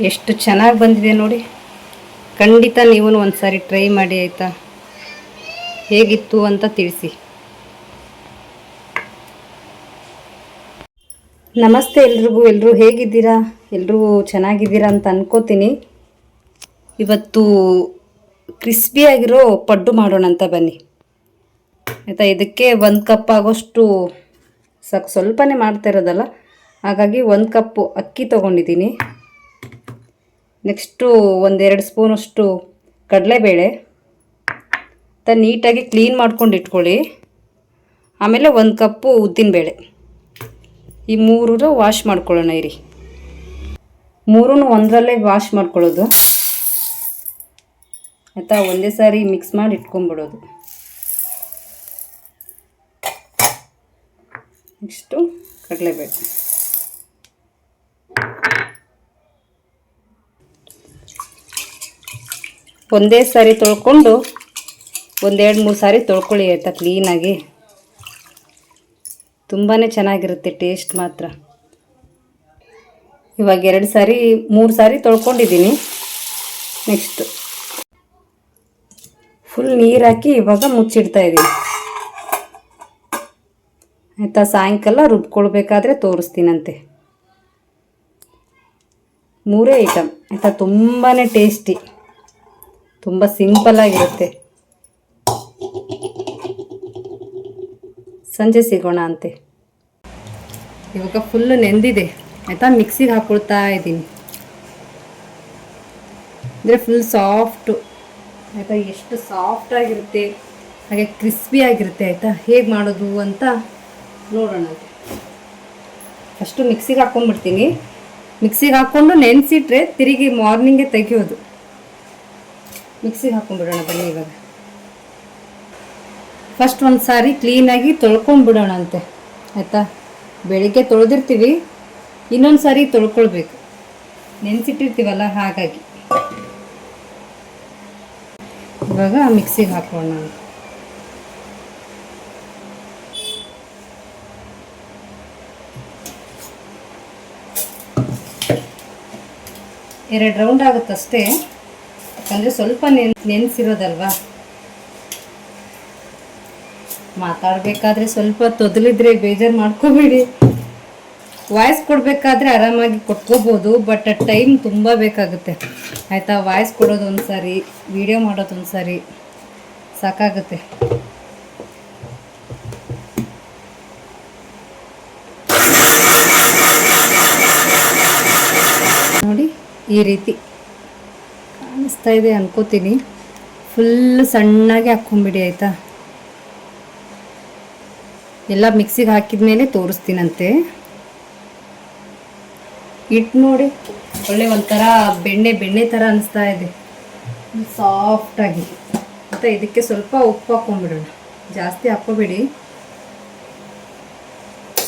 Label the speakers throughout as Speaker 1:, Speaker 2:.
Speaker 1: ಎಷ್ಟು ಚೆನ್ನಾಗಿ ಬಂದಿದೆ ನೋಡಿ. ಖಂಡಿತ ನೀವು ಒಂದು ಸಾರಿ ಟ್ರೈ ಮಾಡಿ ಆಯಿತಾ. ಹೇಗಿತ್ತು ಅಂತ ತಿಳಿಸಿ. ನಮಸ್ತೆ ಎಲ್ರಿಗೂ. ಎಲ್ಲರೂ ಹೇಗಿದ್ದೀರಾ? ಎಲ್ಲರೂ ಚೆನ್ನಾಗಿದ್ದೀರಾ ಅಂತ ಅನ್ಕೋತೀನಿ. ಇವತ್ತು ಕ್ರಿಸ್ಪಿಯಾಗಿರೋ ಪಡ್ಡು ಮಾಡೋಣ ಅಂತ ಬನ್ನಿ ಆಯಿತಾ. ಇದಕ್ಕೆ 1 ಕಪ್ ಆಗೋಷ್ಟು ಸ್ವಲ್ಪನೇ ಮಾಡ್ತಾ ಇರೋದಲ್ಲ, ಹಾಗಾಗಿ 1 ಕಪ್ಪು ಅಕ್ಕಿ ತೊಗೊಂಡಿದ್ದೀನಿ. ನೆಕ್ಸ್ಟು 1-2 ಸ್ಪೂನಷ್ಟು ಕಡಲೆಬೇಳೆ ನೀಟಾಗಿ ಕ್ಲೀನ್ ಮಾಡ್ಕೊಂಡು ಇಟ್ಕೊಳ್ಳಿ. ಆಮೇಲೆ 1 ಕಪ್ಪು ಉದ್ದಿನಬೇಳೆ. ಈ 3 ವಾಶ್ ಮಾಡ್ಕೊಳ್ಳೋಣ ಇರಿ. 3 ಒಂದರಲ್ಲೇ ವಾಶ್ ಮಾಡ್ಕೊಳ್ಳೋದು ಆಯಿತಾ. ಒಂದೇ ಸಾರಿ ಮಿಕ್ಸ್ ಮಾಡಿ ಇಟ್ಕೊಂಡ್ಬಿಡೋದು. ನೆಕ್ಸ್ಟು ಕಡಲೆಬೇಳೆ. ಒಂದೇ ಸಾರಿ ತೊಳ್ಕೊಂಡು 1-2-3 ಸಾರಿ ತೊಳ್ಕೊಳ್ಳಿ ಆಯಿತಾ ಕ್ಲೀನಾಗಿ. ತುಂಬಾ ಚೆನ್ನಾಗಿರುತ್ತೆ ಟೇಸ್ಟ್ ಮಾತ್ರ. ಇವಾಗ 3 ಸಾರಿ ತೊಳ್ಕೊಂಡಿದ್ದೀನಿ. ನೆಕ್ಸ್ಟ್ ಫುಲ್ ನೀರು ಹಾಕಿ ಇವಾಗ ಮುಚ್ಚಿಡ್ತಾ ಇದ್ದೀನಿ ಆಯಿತಾ. ಸಾಯಂಕಾಲ ರುಬ್ಕೊಳ್ಬೇಕಾದ್ರೆ ತೋರಿಸ್ತೀನಂತೆ. 3 ಐಟಮ್ ಆಯಿತಾ. ತುಂಬಾ ಟೇಸ್ಟಿ, ತುಂಬ ಸಿಂಪಲ್ಲಾಗಿರುತ್ತೆ. ಸಂಜೆ ಸಿಗೋಣ ಅಂತೆ. ಇವಾಗ ಫುಲ್ಲು ನೆಂದಿದೆ ಆಯಿತಾ. ಮಿಕ್ಸಿಗೆ ಹಾಕ್ಕೊಳ್ತಾ ಇದ್ದೀನಿ. ಅಂದರೆ ಫುಲ್ ಸಾಫ್ಟು ಆಯಿತಾ. ಎಷ್ಟು ಸಾಫ್ಟಾಗಿರುತ್ತೆ, ಹಾಗೆ ಕ್ರಿಸ್ಪಿಯಾಗಿರುತ್ತೆ ಆಯಿತಾ. ಹೇಗೆ ಮಾಡೋದು ಅಂತ ನೋಡೋಣ. ಫಸ್ಟು ಮಿಕ್ಸಿಗೆ ಹಾಕ್ಕೊಂಡ್ಬಿಡ್ತೀನಿ. ಮಿಕ್ಸಿಗೆ ಹಾಕ್ಕೊಂಡು ನೆನೆಸಿಟ್ರೆ ತಿರುಗಿ ಮಾರ್ನಿಂಗೇ ತೆಗಿಯೋದು. ಮಿಕ್ಸಿಗೆ ಹಾಕ್ಕೊಂಡ್ಬಿಡೋಣ ಬನ್ನಿ. ಇವಾಗ ಫಸ್ಟ್ ಒಂದು ಸಾರಿ ಕ್ಲೀನಾಗಿ ತೊಳ್ಕೊಂಡ್ಬಿಡೋಣ ಅಂತೆ ಆಯಿತಾ. ಬೆಳಿಗ್ಗೆ ತೊಳೆದಿರ್ತೀವಿ, ಇನ್ನೊಂದು ಸಾರಿ ತೊಳ್ಕೊಳ್ಬೇಕು, ನೆನೆಸಿಟ್ಟಿರ್ತೀವಲ್ಲ ಹಾಗಾಗಿ. ಇವಾಗ ಮಿಕ್ಸಿಗೆ ಹಾಕೋಣ. ಎರಡು ರೌಂಡ್ ಆಗುತ್ತಷ್ಟೇ, ಯಾಕಂದರೆ ಸ್ವಲ್ಪ ನೆನೆಸಿರೋದಲ್ವಾ. ಮಾತಾಡಬೇಕಾದ್ರೆ ಸ್ವಲ್ಪ ತೊದಲಿದ್ರೆ ಬೇಜಾರು ಮಾಡ್ಕೋಬೇಡಿ. ವಾಯ್ಸ್ ಕೊಡಬೇಕಾದ್ರೆ ಆರಾಮಾಗಿ ಕೊಟ್ಕೋಬೋದು, ಬಟ್ ಟೈಮ್ ತುಂಬ ಬೇಕಾಗುತ್ತೆ ಆಯಿತಾ. ವಾಯ್ಸ್ ಕೊಡೋದು ಒಂದು ಸಾರಿ, ವಿಡಿಯೋ ಮಾಡೋದು ಒಂದು ಸಾರಿ ಸಾಕಾಗುತ್ತೆ. ನೋಡಿ ಈ ರೀತಿ ಕಾಣಿಸ್ತಾ ಇದೆ ಅನ್ಕೋತೀನಿ. ಫುಲ್ ಸಣ್ಣಗೆ ಹಾಕ್ಕೊಂಬಿಡಿ ಆಯಿತಾ. ಎಲ್ಲ ಮಿಕ್ಸಿಗೆ ಹಾಕಿದ ಮೇಲೆ ತೋರಿಸ್ತೀನಂತೆ. ಹಿಟ್ಟು ನೋಡಿ ಒಳ್ಳೆ ಒಂಥರ ಬೆಣ್ಣೆ ಥರ ಅನಿಸ್ತಾ ಇದೆ, ಸಾಫ್ಟಾಗಿ. ಮತ್ತು ಇದಕ್ಕೆ ಸ್ವಲ್ಪ ಉಪ್ಪು ಹಾಕ್ಕೊಂಬಿಡೋಣ. ಜಾಸ್ತಿ ಹಾಕ್ಕೋಬೇಡಿ,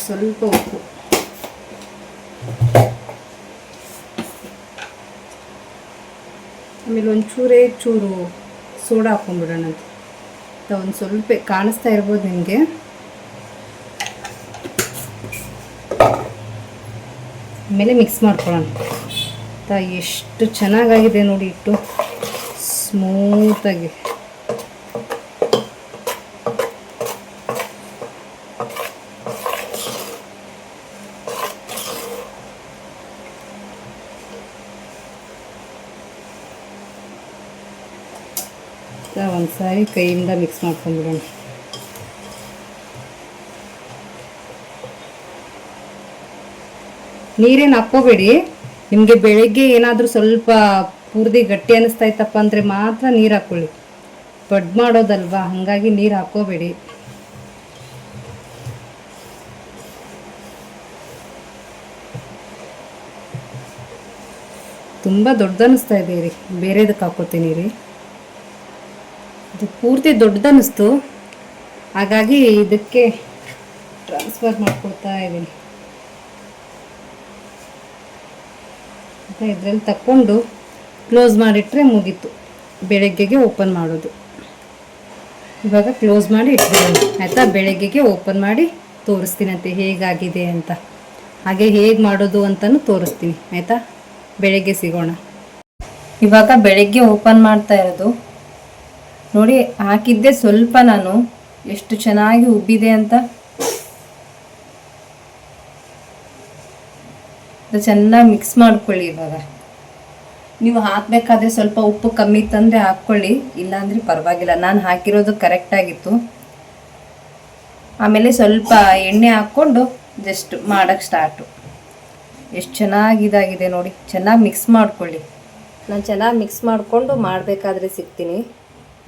Speaker 1: ಸ್ವಲ್ಪ ಉಪ್ಪು. ಆಮೇಲೆ ಚೂರು ಸೋಡಾ ಹಾಕ್ಕೊಂಬಿಡೋಣ ಅಂತ. ಒಂದು ಸ್ವಲ್ಪ ಕಾಣಿಸ್ತಾ ಇರ್ಬೋದು ನಿಮಗೆ. ಆಮೇಲೆ ಮಿಕ್ಸ್ ಮಾಡ್ಕೊಳ್ಳೋಣ. ಎಷ್ಟು ಚೆನ್ನಾಗಾಗಿದೆ ನೋಡಿ ಹಿಟ್ಟು, ಸ್ಮೂತಾಗಿ. ಒಂದು ಸಾರಿ ಕೈಯಿಂದ ಮಿಕ್ಸ್ ಮಾಡ್ಕೊಂಡ್ಬಿಡೋಣ. ನೀರೇನು ಹಾಕ್ಕೋಬೇಡಿ. ನಿಮಗೆ ಬೆಳಗ್ಗೆ ಏನಾದರೂ ಸ್ವಲ್ಪ ಪೂರ್ತಿ ಗಟ್ಟಿ ಅನ್ನಿಸ್ತಾ ಇತ್ತಪ್ಪ ಅಂದರೆ ಮಾತ್ರ ನೀರು ಹಾಕ್ಕೊಳ್ಳಿ. ಪಡ್ಡು ಮಾಡೋದಲ್ವಾ, ಹಾಗಾಗಿ ನೀರು ಹಾಕ್ಕೋಬೇಡಿ. ತುಂಬ ದೊಡ್ಡದನ್ನಿಸ್ತಾ ಇದೆ ರೀ, ಬೇರೆದಕ್ಕೆ ಹಾಕ್ಕೋತೀನಿ ರೀ. ಇದು ಪೂರ್ತಿ ದೊಡ್ಡದನ್ನಿಸ್ತು, ಹಾಗಾಗಿ ಇದಕ್ಕೆ ಟ್ರಾನ್ಸ್ಫರ್ ಮಾಡ್ಕೊಳ್ತಾ ಇದ್ದೀನಿ. ಇದರಲ್ಲಿ ತಕ್ಕೊಂಡು ಕ್ಲೋಸ್ ಮಾಡಿಟ್ರೆ ಮುಗೀತು. ಬೆಳಗ್ಗೆಗೆ ಓಪನ್ ಮಾಡೋದು. ಇವಾಗ ಕ್ಲೋಸ್ ಮಾಡಿ ಇಟ್ಬಿಡೋಣ ಆಯಿತಾ. ಬೆಳಗ್ಗೆಗೆ ಓಪನ್ ಮಾಡಿ ತೋರಿಸ್ತೀನಂತೆ ಹೇಗಾಗಿದೆ ಅಂತ, ಹಾಗೆ ಹೇಗೆ ಮಾಡೋದು ಅಂತಲೂ ತೋರಿಸ್ತೀನಿ ಆಯಿತಾ. ಬೆಳಗ್ಗೆ ಸಿಗೋಣ. ಇವಾಗ ಬೆಳಗ್ಗೆ ಓಪನ್ ಮಾಡ್ತಾ ಇರೋದು ನೋಡಿ. ಹಾಕಿದ್ದೆ ಸ್ವಲ್ಪ, ನಾನು ಎಷ್ಟು ಚೆನ್ನಾಗಿ ಉಬ್ಬಿದೆ ಅಂತ. ಚೆನ್ನಾಗಿ ಮಿಕ್ಸ್ ಮಾಡ್ಕೊಳ್ಳಿ. ಇವಾಗ ನೀವು ಹಾಕಬೇಕಾದ್ರೆ ಸ್ವಲ್ಪ ಉಪ್ಪು ಕಮ್ಮಿ ತಂದರೆ ಹಾಕ್ಕೊಳ್ಳಿ, ಇಲ್ಲಾಂದರೆ ಪರವಾಗಿಲ್ಲ. ನಾನು ಹಾಕಿರೋದು ಕರೆಕ್ಟಾಗಿತ್ತು. ಆಮೇಲೆ ಸ್ವಲ್ಪ ಎಣ್ಣೆ ಹಾಕ್ಕೊಂಡು ಜಸ್ಟ್ ಮಾಡೋಕ್ಕೆ ಸ್ಟಾರ್ಟು. ಎಷ್ಟು ಚೆನ್ನಾಗಿದಾಗಿದೆ ನೋಡಿ. ಚೆನ್ನಾಗಿ ಮಿಕ್ಸ್ ಮಾಡ್ಕೊಳ್ಳಿ. ನಾನು ಚೆನ್ನಾಗಿ ಮಿಕ್ಸ್ ಮಾಡಿಕೊಂಡು ಮಾಡಬೇಕಾದ್ರೆ ಸಿಗ್ತೀನಿ.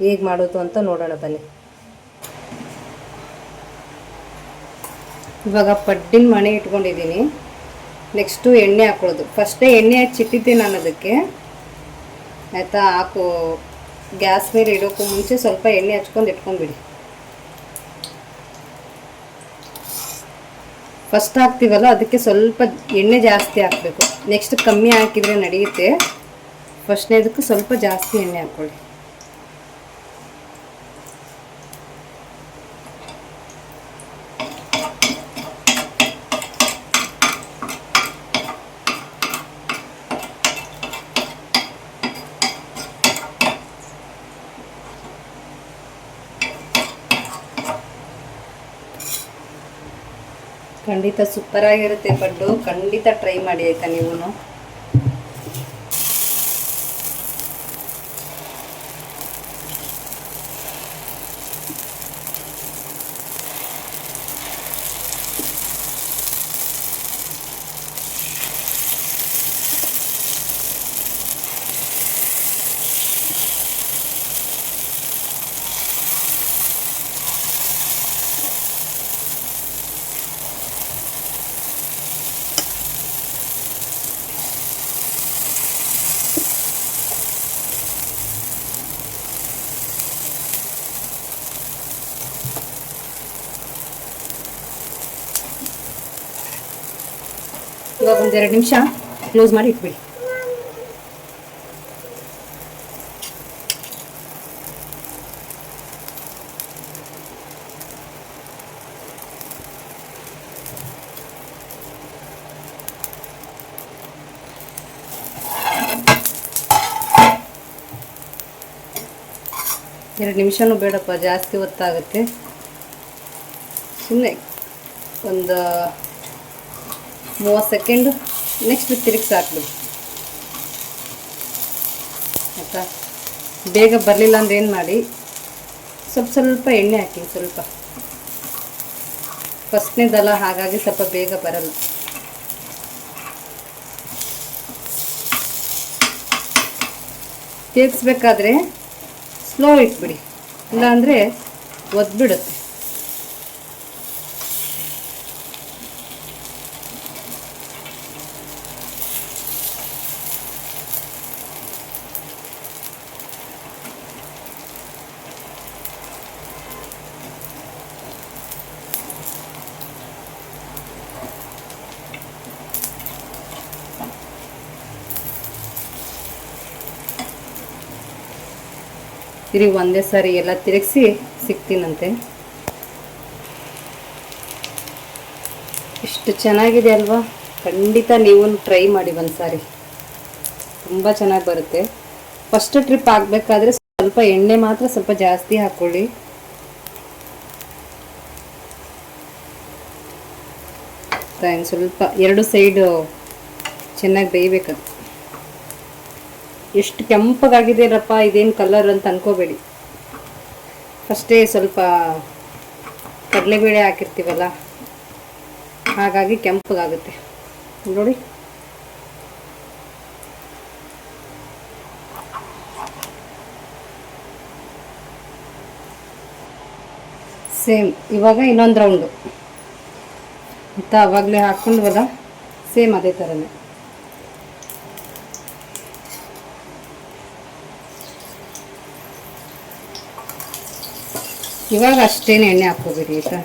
Speaker 1: ಹೇಗೆ ಮಾಡೋದು ಅಂತ ನೋಡೋಣ ಬನ್ನಿ. ಇವಾಗ ಪಡ್ಡಿನ ಮಣೆ ಇಟ್ಕೊಂಡಿದ್ದೀನಿ. ನೆಕ್ಸ್ಟು ಎಣ್ಣೆ ಹಾಕೊಳ್ಳೋದು. ಫಸ್ಟೇ ಎಣ್ಣೆ ಹಚ್ಚಿಟ್ಟಿದ್ದೆ ನಾನು ಅದಕ್ಕೆ, ಆಯಿತಾ. ಗ್ಯಾಸ್ ಮೇಲೆ ಇಡೋಕ್ಕೂ ಮುಂಚೆ ಸ್ವಲ್ಪ ಎಣ್ಣೆ ಹಚ್ಕೊಂಡು ಇಟ್ಕೊಂಡ್ಬಿಡಿ. ಫಸ್ಟ್ ಹಾಕ್ತೀವಲ್ಲ ಅದಕ್ಕೆ ಸ್ವಲ್ಪ ಎಣ್ಣೆ ಜಾಸ್ತಿ ಹಾಕಬೇಕು. ನೆಕ್ಸ್ಟ್ ಕಮ್ಮಿ ಹಾಕಿದರೆ ನಡೆಯುತ್ತೆ. ಫಸ್ಟ್ನೇದಕ್ಕೆ ಸ್ವಲ್ಪ ಜಾಸ್ತಿ ಎಣ್ಣೆ ಹಾಕ್ಕೊಳ್ಳಿ. ಖಂಡಿತ ಸೂಪರಾಗಿರುತ್ತೆ ಪಡ್ಡು. ಖಂಡಿತ ಟ್ರೈ ಮಾಡಿ ಆಯಿತಾ ನೀವು. ಇವಾಗ ಒಂದು 2 ನಿಮಿಷ ಕ್ಲೋಸ್ ಮಾಡಿ ಇಟ್ಬಿಡಿ. ಎರಡು ನಿಮಿಷನೂ ಬೇಡಪ್ಪ, ಜಾಸ್ತಿ ಹೊತ್ತಾಗುತ್ತೆ. ಸುಮ್ಮನೆ ಒಂದು 30 ಸೆಕೆಂಡು. ನೆಕ್ಸ್ಟ್ ತಿರುಗಿಸಿ ಹಾಕ್ಬಿಡಿ ಆಯಿತಾ. ಬೇಗ ಬರಲಿಲ್ಲ ಅಂದ್ರೆ ಏನು ಮಾಡಿ, ಸ್ವಲ್ಪ ಎಣ್ಣೆ ಹಾಕಿ. ಸ್ವಲ್ಪ ಫಸ್ಟ್ನೇದಲ್ಲ, ಹಾಗಾಗಿ ಸ್ವಲ್ಪ ಬೇಗ ಬರಲ್ಲ. ತಿರುಗಿಸ್ಬೇಕಾದ್ರೆ ಸ್ಲೋ ಇಟ್ಬಿಡಿ, ಇಲ್ಲಾಂದರೆ ಒದ್ಬಿಡುತ್ತೆ. ಇರಿ ಒಂದೇ ಸಾರಿ ಎಲ್ಲ ತಿರುಗಿಸಿ ಸಿಗ್ತೀನಂತೆ. ಇಷ್ಟು ಚೆನ್ನಾಗಿದೆ ಅಲ್ವಾ. ಖಂಡಿತ ನೀವು ಟ್ರೈ ಮಾಡಿ ಒಂದು ಸಾರಿ, ತುಂಬ ಚೆನ್ನಾಗಿ ಬರುತ್ತೆ. ಫಸ್ಟ್ ಟ್ರಿಪ್ ಆಗಬೇಕಾದ್ರೆ ಸ್ವಲ್ಪ ಎಣ್ಣೆ ಮಾತ್ರ ಸ್ವಲ್ಪ ಜಾಸ್ತಿ ಹಾಕ್ಕೊಳ್ಳಿ. ಸ್ವಲ್ಪ 2 ಸೈಡು ಚೆನ್ನಾಗಿ ಬೇಯಬೇಕದು. ಎಷ್ಟು ಕೆಂಪಗಾಗಿದೆ ರಪ್ಪ, ಇದೇನು ಕಲರ್ ಅಂತ ಅನ್ಕೋಬೇಡಿ. ಫಸ್ಟೇ ಸ್ವಲ್ಪ ಕಡಲೆಬೇಳೆ ಹಾಕಿರ್ತೀವಲ್ಲ, ಹಾಗಾಗಿ ಕೆಂಪಗಾಗುತ್ತೆ ನೋಡಿ. ಸೇಮ್ ಇವಾಗ ಇನ್ನೊಂದು ರೌಂಡು ಮತ್ತು ಆವಾಗಲೇ ಹಾಕ್ಕೊಂಡ್ವಲ್ಲ, ಸೇಮ್ ಅದೇ ಥರನೇ. ಇವಾಗ ಅಷ್ಟೇನು ಎಣ್ಣೆ ಹಾಕ್ಕೋಬೇಡಿ ಆಯಿತಾ.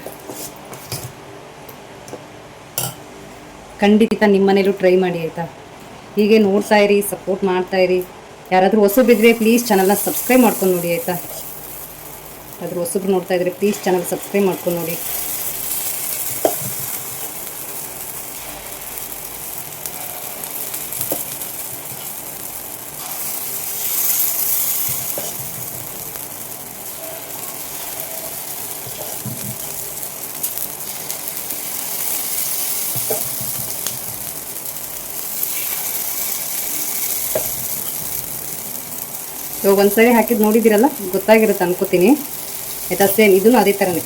Speaker 1: ಖಂಡಿತ ನಿಮ್ಮ ಮನೇಲೂ ಟ್ರೈ ಮಾಡಿ ಆಯಿತಾ. ಹೀಗೆ ನೋಡ್ತಾ ಇರಿ, ಸಪೋರ್ಟ್ ಮಾಡ್ತಾ ಇರಿ. ಯಾರಾದರೂ ಹೊಸಬಿದ್ರೆ ಪ್ಲೀಸ್ ಚಾನಲ್ನ ಸಬ್ಸ್ಕ್ರೈಬ್ ಮಾಡ್ಕೊಂಡು ನೋಡಿ ಆಯಿತಾ. ಯಾರಾದರೂ ಹೊಸಬ್ರು ನೋಡ್ತಾ ಇದ್ರೆ ಪ್ಲೀಸ್ ಚಾನಲ್ ಸಬ್ಸ್ಕ್ರೈಬ್ ಮಾಡ್ಕೊಂಡು ನೋಡಿ. ಇವಾಗ ಒಂದ್ಸರಿ ಹಾಕಿದ್ದು ನೋಡಿದ್ದೀರಲ್ಲ, ಗೊತ್ತಾಗಿರುತ್ತೆ ಅನ್ಕೋತೀನಿ. ಆಯ್ತಾ, ಸೇಮ್ ಇದೂ ಅದೇ ಥರನೇ.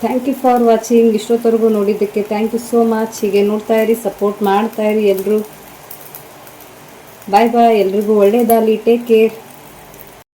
Speaker 1: Thank you for watching. ಇಷ್ಟೊತ್ತವರೆಗೂ ನೋಡಿದ್ದಕ್ಕೆ ಥ್ಯಾಂಕ್ ಯು ಸೋ ಮಚ್. ಹೀಗೆ ನೋಡ್ತಾ ಇರಿ, ಸಪೋರ್ಟ್ ಮಾಡ್ತಾ ಇರಿ ಎಲ್ಲರೂ. ಬಾಯ್ ಬಾಯ್. ಎಲ್ರಿಗೂ ಒಳ್ಳೆಯದಾಗಲಿ. Take care.